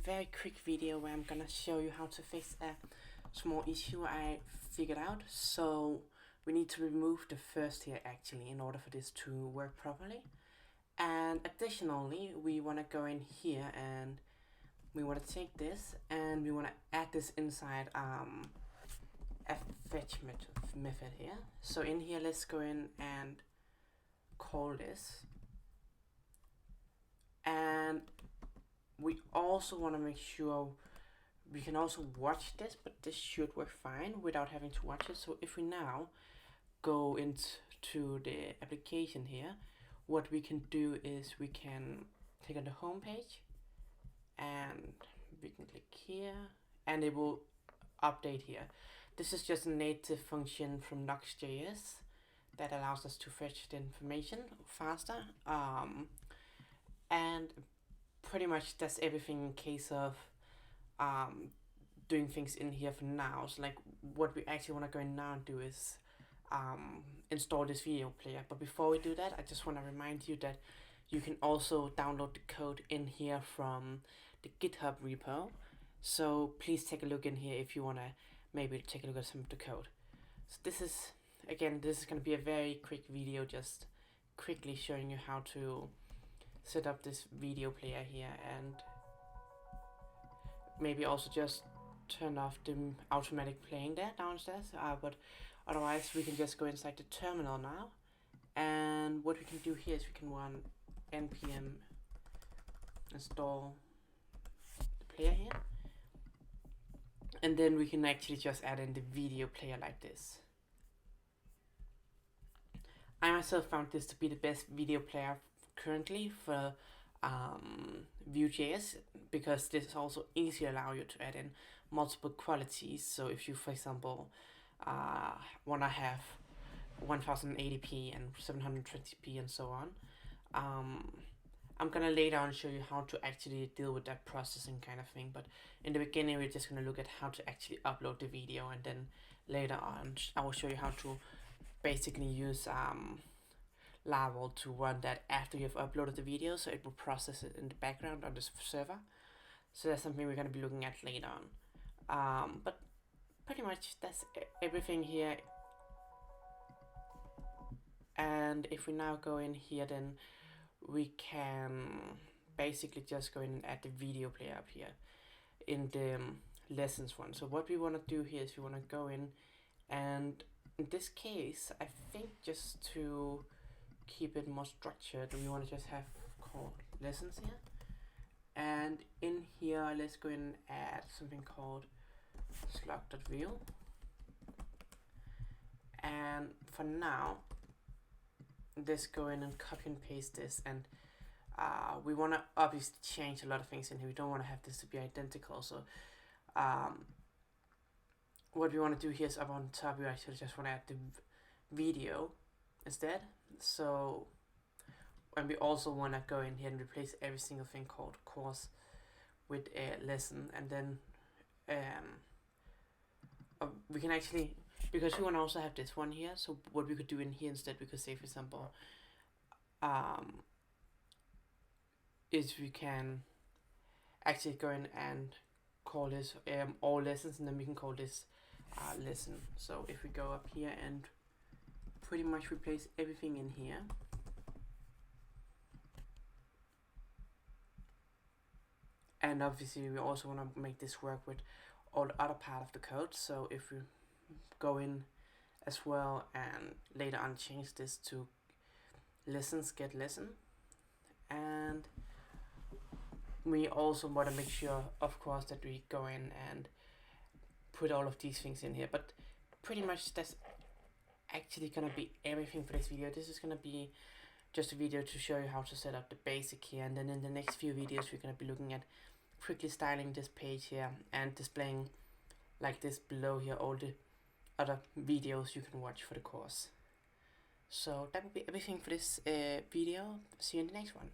very quick video where I'm gonna show you how to fix a small issue I figured out. So we need to remove the first here actually in order for this to work properly. And additionally, we want to go in here and we want to take this and we want to add this inside a fetch method here. So in here, let's go in and call this. And we also want to make sure we can also watch this, but this should work fine without having to watch it. So if we now go into the application here, what we can do is we can click on the home page and we can click here and it will update here. This is just a native function from NuxtJS that allows us to fetch the information faster. And pretty much that's everything in case of doing things in here for now. So like what we actually want to go in now and do is install this video player. But before we do that, I just want to remind you that you can also download the code in here from the GitHub repo. So please take a look in here if you want to maybe take a look at some of the code. So this is going to be a very quick video, just quickly showing you how to set up this video player here, and maybe also just turn off the automatic playing there downstairs. But otherwise we can just go inside the terminal now, and what we can do here is we can run npm install the player here, and then we can actually just add in the video player like this. I myself found this to be the best video player currently for Vue.js, because this also easily allows you to add in multiple qualities. So if you, for example, want to have 1080p and 720p and so on, I'm gonna later on show you how to actually deal with that processing kind of thing. But in the beginning, we're just gonna look at how to actually upload the video, and then later on I will show you how to basically use Laravel to run that after you've uploaded the video, so it will process it in the background on this server. So that's something we're going to be looking at later on. But pretty much that's everything here. And if we now go in here, then we can basically just go in and add the video player up here in the lessons one. So what we want to do here is we want to go in, and in this case, I think just to keep it more structured, we want to just have called lessons here, and in here let's go in and add something called slug.view. And for now, let's go in and copy and paste this, and we want to obviously change a lot of things in here. We don't want to have this to be identical. So what we want to do here is up on top, we actually just want to add the video instead. So, and we also want to go in here and replace every single thing called course with a lesson, and then we can actually, because we want to also have this one here, so what we could do in here instead, we could say, for example, is we can actually go in and call this all lessons, and then we can call this lesson. So if we go up here and pretty much replace everything in here, and obviously we also want to make this work with all the other part of the code. So if we go in as well and later on change this to lessons get lesson, and we also want to make sure, of course, that we go in and put all of these things in here. But pretty much that's actually gonna be everything for this video. This is gonna be just a video to show you how to set up the basic here, and then in the next few videos we're gonna be looking at quickly styling this page here and displaying like this below here all the other videos you can watch for the course. So that will be everything for this video. See you in the next one.